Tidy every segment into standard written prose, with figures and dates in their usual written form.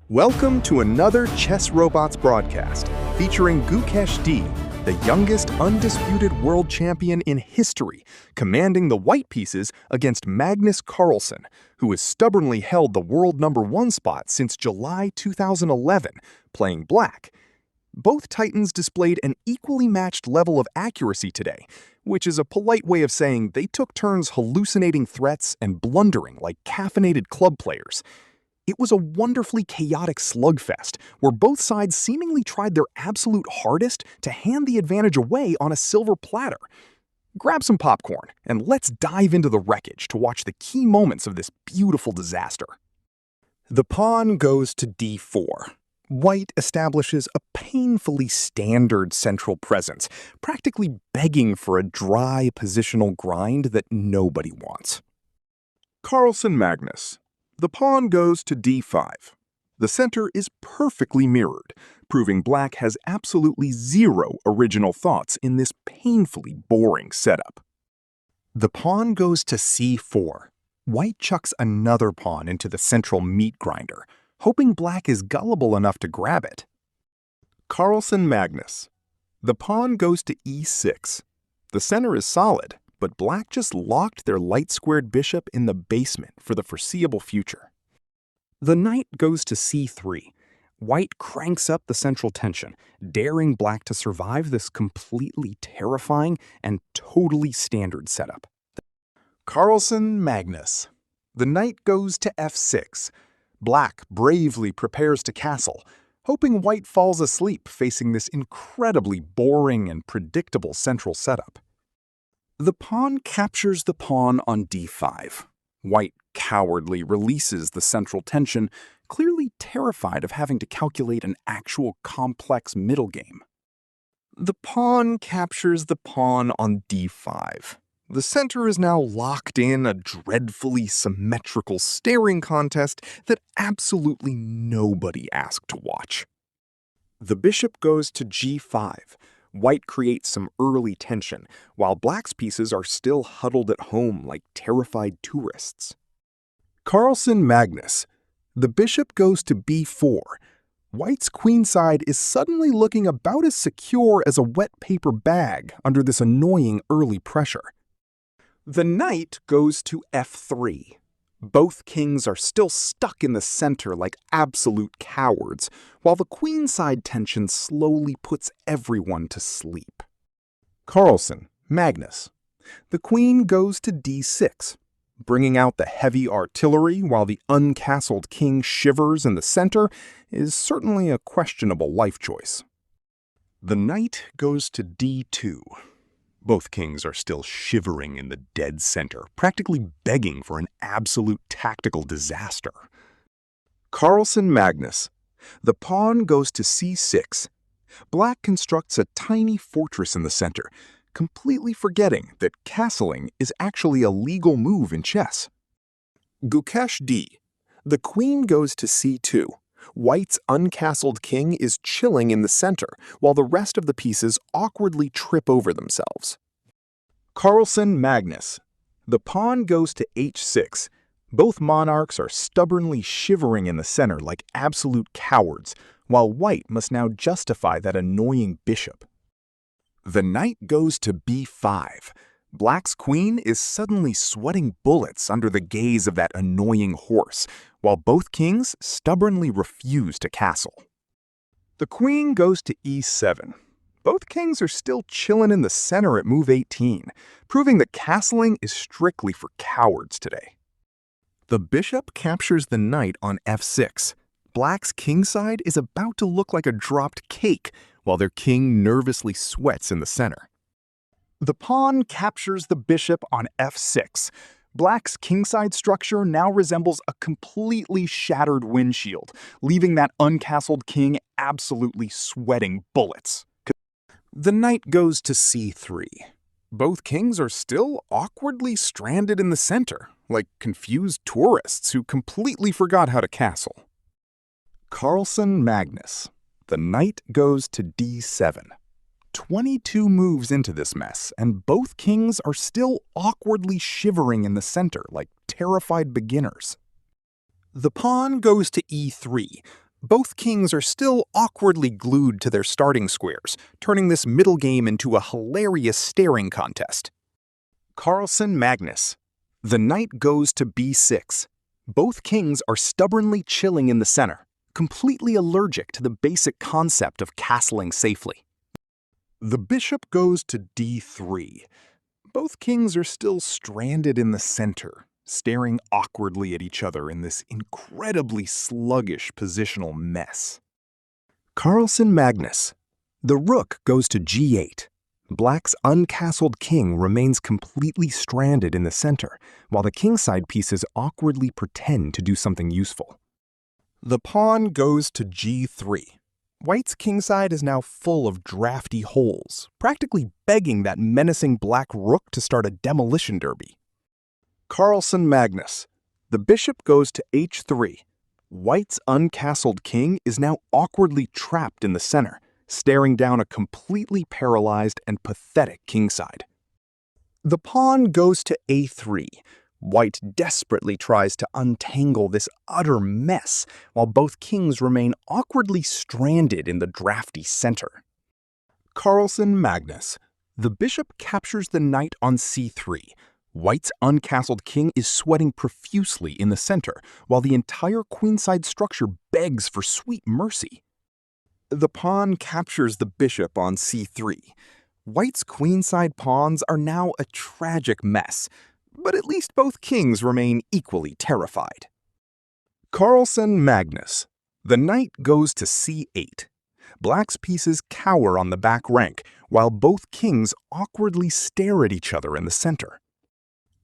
Welcome to another Chess Robots broadcast featuring Gukesh D, the youngest undisputed world champion in history, commanding the white pieces against Magnus Carlsen, who has stubbornly held the world #1 spot since July 2011, playing black. Both titans displayed an equally matched level of accuracy today, which is a polite way of saying they took turns hallucinating threats and blundering like caffeinated club players. It was a wonderfully chaotic slugfest where both sides seemingly tried their absolute hardest to hand the advantage away on a silver platter. Grab some popcorn and let's dive into the wreckage to watch the key moments of this beautiful disaster. The pawn goes to d4. White establishes a painfully standard central presence, practically begging for a dry positional grind that nobody wants. Carlsen Magnus. The pawn goes to d5. The center is perfectly mirrored, proving black has absolutely zero original thoughts in this painfully boring setup. The pawn goes to c4. White chucks another pawn into the central meat grinder, hoping black is gullible enough to grab it. Carlsen Magnus. The pawn goes to e6. The center is solid, but black just locked their light-squared bishop in the basement for the foreseeable future. The knight goes to c3. White cranks up the central tension, daring black to survive this completely terrifying and totally standard setup. Carlsen Magnus. The knight goes to f6. Black bravely prepares to castle, hoping white falls asleep facing this incredibly boring and predictable central setup. The pawn captures the pawn on d5. White cowardly releases the central tension, clearly terrified of having to calculate an actual complex middle game. The pawn captures the pawn on d5. The center is now locked in a dreadfully symmetrical staring contest that absolutely nobody asked to watch. The bishop goes to g5. White creates some early tension, while black's pieces are still huddled at home like terrified tourists. Carlsen Magnus. The bishop goes to b4. White's queenside is suddenly looking about as secure as a wet paper bag under this annoying early pressure. The knight goes to f3. Both kings are still stuck in the center like absolute cowards, while the queenside tension slowly puts everyone to sleep. Carlsen Magnus. The queen goes to d6, bringing out the heavy artillery while the uncastled king shivers in the center is certainly a questionable life choice. The knight goes to d2. Both kings are still shivering in the dead center, practically begging for an absolute tactical disaster. Carlsen Magnus. The pawn goes to c6. Black constructs a tiny fortress in the center, completely forgetting that castling is actually a legal move in chess. Gukesh D. The queen goes to c2. White's uncastled king is chilling in the center, while the rest of the pieces awkwardly trip over themselves. Carlsen Magnus. The pawn goes to h6. Both monarchs are stubbornly shivering in the center like absolute cowards, while white must now justify that annoying bishop. The knight goes to b5. Black's queen is suddenly sweating bullets under the gaze of that annoying horse, while both kings stubbornly refuse to castle. The queen goes to e7. Both kings are still chilling in the center at move 18, proving that castling is strictly for cowards today. The bishop captures the knight on f6. Black's kingside is about to look like a dropped cake, while their king nervously sweats in the center. The pawn captures the bishop on f6. Black's kingside structure now resembles a completely shattered windshield, leaving that uncastled king absolutely sweating bullets. The knight goes to c3. Both kings are still awkwardly stranded in the center, like confused tourists who completely forgot how to castle. Carlsen Magnus. The knight goes to d7. 22 moves into this mess, and both kings are still awkwardly shivering in the center like terrified beginners. The pawn goes to e3. Both kings are still awkwardly glued to their starting squares, turning this middle game into a hilarious staring contest. Carlsen Magnus. The knight goes to b6. Both kings are stubbornly chilling in the center, completely allergic to the basic concept of castling safely. The bishop goes to d3. Both kings are still stranded in the center, staring awkwardly at each other in this incredibly sluggish positional mess. Carlsen Magnus. The rook goes to g8. Black's uncastled king remains completely stranded in the center, while the kingside pieces awkwardly pretend to do something useful. The pawn goes to g3. White's kingside is now full of drafty holes, practically begging that menacing black rook to start a demolition derby. Carlsen Magnus. The bishop goes to h3. White's uncastled king is now awkwardly trapped in the center, staring down a completely paralyzed and pathetic kingside. The pawn goes to a3. White desperately tries to untangle this utter mess, while both kings remain awkwardly stranded in the drafty center. Carlsen Magnus. The bishop captures the knight on c3. White's uncastled king is sweating profusely in the center, while the entire queenside structure begs for sweet mercy. The pawn captures the bishop on c3. White's queenside pawns are now a tragic mess, but at least both kings remain equally terrified. Carlsen Magnus. The knight goes to c8. Black's pieces cower on the back rank, while both kings awkwardly stare at each other in the center.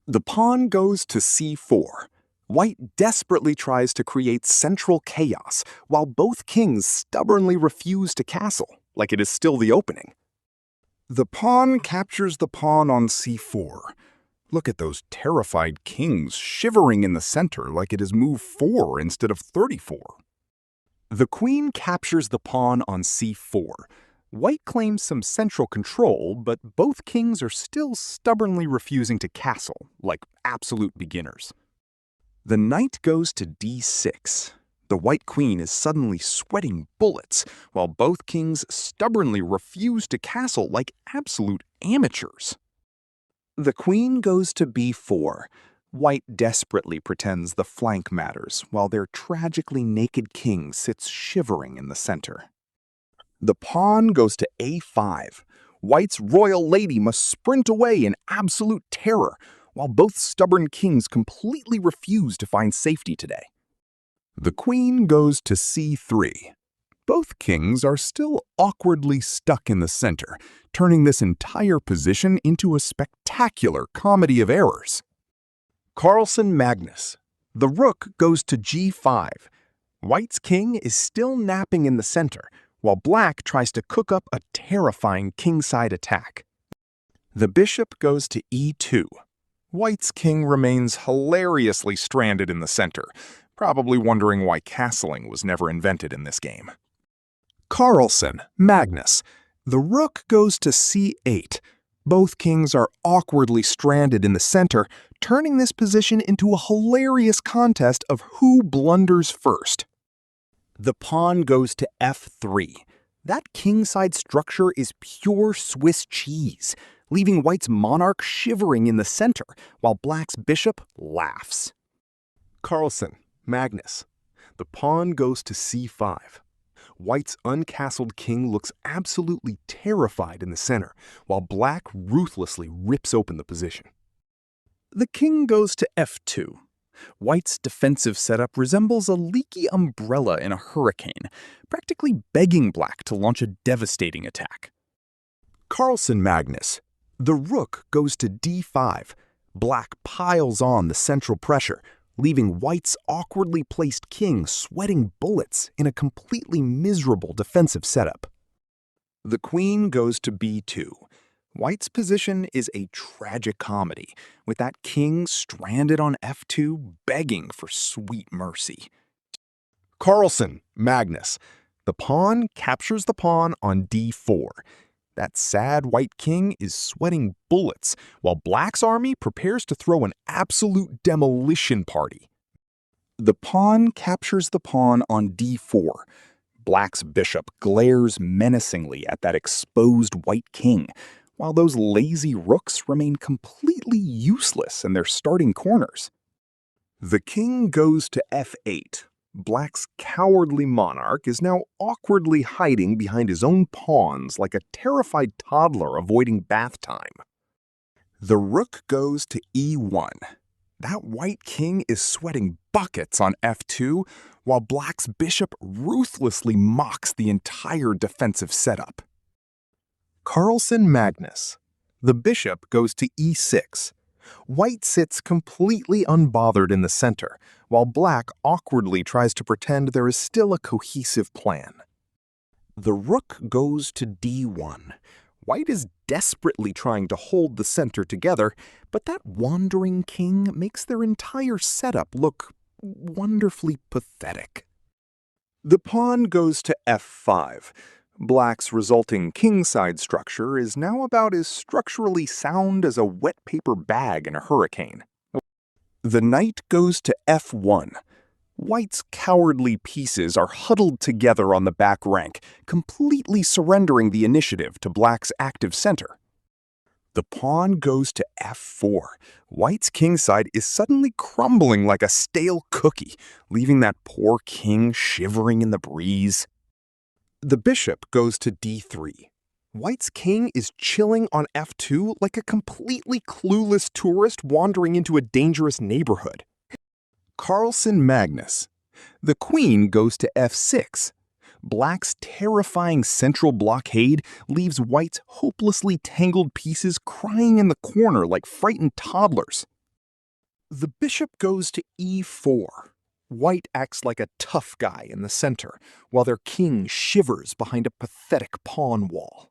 The pawn goes to c4. White desperately tries to create central chaos, while both kings stubbornly refuse to castle, like it is still the opening. The pawn captures the pawn on c4. Look at those terrified kings shivering in the center like it is move 4 instead of 34. The queen captures the pawn on c4. White claims some central control, but both kings are still stubbornly refusing to castle, like absolute beginners. The knight goes to d6. The white queen is suddenly sweating bullets, while both kings stubbornly refuse to castle like absolute amateurs. The queen goes to b4. White desperately pretends the flank matters, while their tragically naked king sits shivering in the center. The pawn goes to a5. White's royal lady must sprint away in absolute terror, while both stubborn kings completely refuse to find safety today. The queen goes to c3. Both kings are still awkwardly stuck in the center, turning this entire position into a spectacular comedy of errors. Carlsen Magnus. The rook goes to g5. White's king is still napping in the center, while black tries to cook up a terrifying kingside attack. The bishop goes to e2. White's king remains hilariously stranded in the center, probably wondering why castling was never invented in this game. Carlsen Magnus. The rook goes to c8. Both kings are awkwardly stranded in the center, turning this position into a hilarious contest of who blunders first. The pawn goes to f3. That kingside structure is pure Swiss cheese, leaving White's monarch shivering in the center, while Black's bishop laughs. Carlsen Magnus. The pawn goes to c5. White's uncastled king looks absolutely terrified in the center, while Black ruthlessly rips open the position. The king goes to f2. White's defensive setup resembles a leaky umbrella in a hurricane, practically begging Black to launch a devastating attack. Carlsen Magnus. The rook goes to d5. Black piles on the central pressure, leaving White's awkwardly placed king sweating bullets in a completely miserable defensive setup. The queen goes to b2. White's position is a tragic comedy, with that king stranded on f2 begging for sweet mercy. Carlsen Magnus. The pawn captures the pawn on d4. That sad white king is sweating bullets, while Black's army prepares to throw an absolute demolition party. The pawn captures the pawn on d4. Black's bishop glares menacingly at that exposed white king, while those lazy rooks remain completely useless in their starting corners. The king goes to f8. Black's cowardly monarch is now awkwardly hiding behind his own pawns like a terrified toddler avoiding bath time. The rook goes to e1. That white king is sweating buckets on f2, while Black's bishop ruthlessly mocks the entire defensive setup. Carlsen Magnus. The bishop goes to e6. White sits completely unbothered in the center, while Black awkwardly tries to pretend there is still a cohesive plan. The rook goes to d1. White is desperately trying to hold the center together, but that wandering king makes their entire setup look wonderfully pathetic. The pawn goes to f5. Black's resulting kingside structure is now about as structurally sound as a wet paper bag in a hurricane. The knight goes to f1. White's cowardly pieces are huddled together on the back rank, completely surrendering the initiative to Black's active center. The pawn goes to f4. White's kingside is suddenly crumbling like a stale cookie, leaving that poor king shivering in the breeze. The bishop goes to d3. White's king is chilling on f2 like a completely clueless tourist wandering into a dangerous neighborhood. Carlsen Magnus. The queen goes to f6. Black's terrifying central blockade leaves White's hopelessly tangled pieces crying in the corner like frightened toddlers. The bishop goes to e4. White acts like a tough guy in the center, while their king shivers behind a pathetic pawn wall.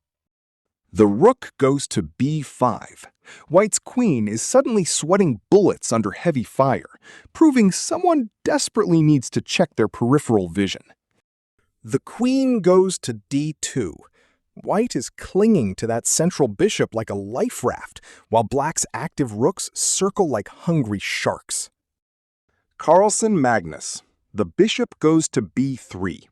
The rook goes to b5. White's queen is suddenly sweating bullets under heavy fire, proving someone desperately needs to check their peripheral vision. The queen goes to d2. White is clinging to that central bishop like a life raft, while Black's active rooks circle like hungry sharks. Carlsen Magnus. The bishop goes to b3.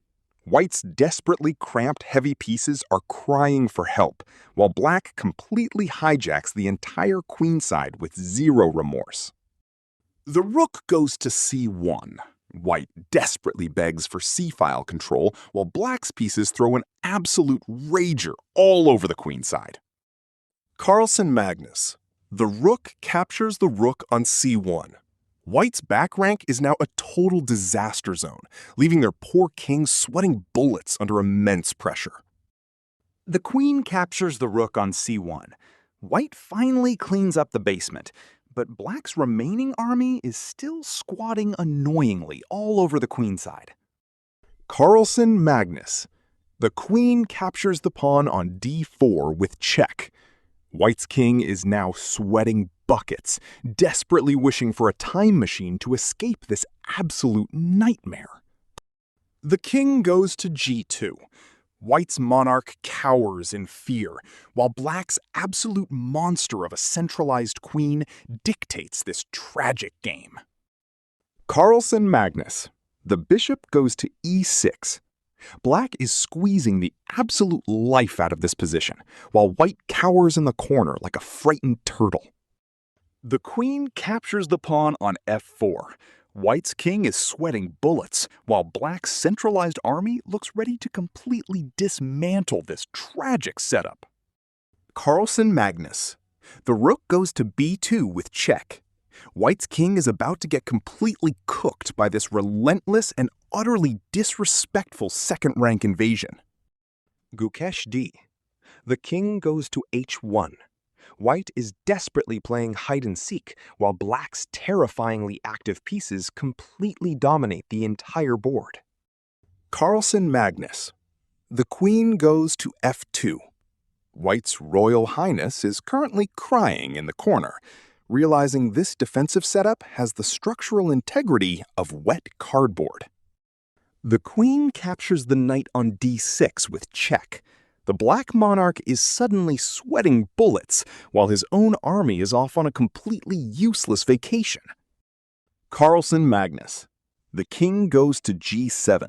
White's desperately cramped heavy pieces are crying for help, while Black completely hijacks the entire queenside with zero remorse. The rook goes to c1. White desperately begs for c-file control, while Black's pieces throw an absolute rager all over the queenside. Carlsen Magnus. The rook captures the rook on c1. White's back rank is now a total disaster zone, leaving their poor king sweating bullets under immense pressure. The queen captures the rook on c1. White finally cleans up the basement, but Black's remaining army is still squatting annoyingly all over the queenside. Carlsen Magnus. The queen captures the pawn on d4 with check. White's king is now sweating buckets, desperately wishing for a time machine to escape this absolute nightmare. The king goes to g2. White's monarch cowers in fear, while Black's absolute monster of a centralized queen dictates this tragic game. Carlsen Magnus. The bishop goes to e6. Black is squeezing the absolute life out of this position, while White cowers in the corner like a frightened turtle. The queen captures the pawn on f4. White's king is sweating bullets, while Black's centralized army looks ready to completely dismantle this tragic setup. Carlsen Magnus. The rook goes to b2 with check. White's king is about to get completely cooked by this relentless and utterly disrespectful second-rank invasion. Gukesh d. The king goes to h1. White is desperately playing hide-and-seek, while Black's terrifyingly active pieces completely dominate the entire board. Carlsen Magnus. The queen goes to f2. White's Royal Highness is currently crying in the corner, realizing this defensive setup has the structural integrity of wet cardboard. The queen captures the knight on d6 with check. The Black monarch is suddenly sweating bullets, while his own army is off on a completely useless vacation. Carlsen Magnus. The king goes to g7.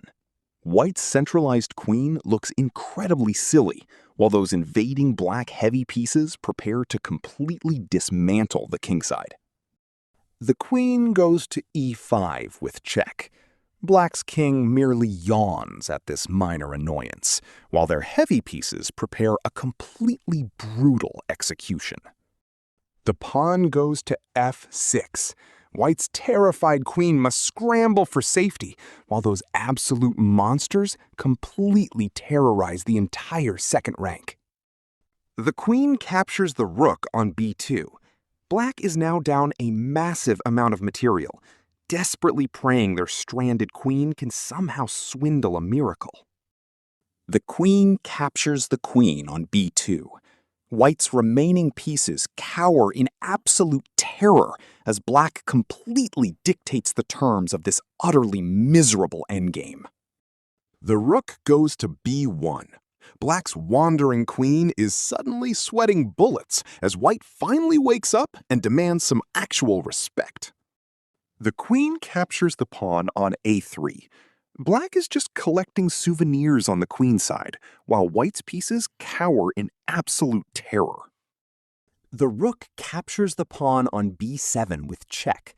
White's centralized queen looks incredibly silly, while those invading black heavy pieces prepare to completely dismantle the kingside. The queen goes to e5 with check. Black's king merely yawns at this minor annoyance, while their heavy pieces prepare a completely brutal execution. The pawn goes to f6. White's terrified queen must scramble for safety, while those absolute monsters completely terrorize the entire second rank. The queen captures the rook on b2. Black is now down a massive amount of material, desperately praying their stranded queen can somehow swindle a miracle. The queen captures the queen on b2. White's remaining pieces cower in absolute terror as Black completely dictates the terms of this utterly miserable endgame. The rook goes to b1. Black's wandering queen is suddenly sweating bullets as White finally wakes up and demands some actual respect. The queen captures the pawn on a3. Black is just collecting souvenirs on the queen side, while White's pieces cower in absolute terror. The rook captures the pawn on b7 with check.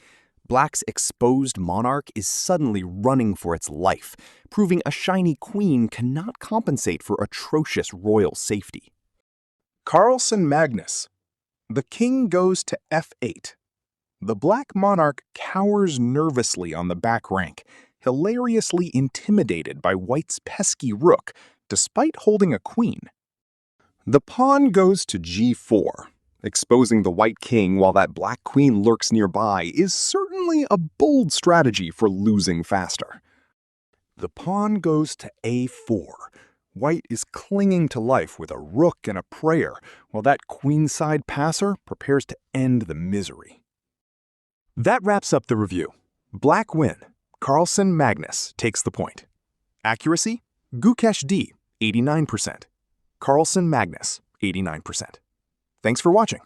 Black's exposed monarch is suddenly running for its life, proving a shiny queen cannot compensate for atrocious royal safety. Carlsen Magnus. The king goes to f8. The black monarch cowers nervously on the back rank, hilariously intimidated by White's pesky rook, despite holding a queen. The pawn goes to g4. Exposing the white king while that black queen lurks nearby is certainly a bold strategy for losing faster. The pawn goes to a4. White is clinging to life with a rook and a prayer, while that queenside passer prepares to end the misery. That wraps up the review. Black win. Carlsen Magnus takes the point. Accuracy, Gukesh D, 89%. Carlsen Magnus, 89%. Thanks for watching.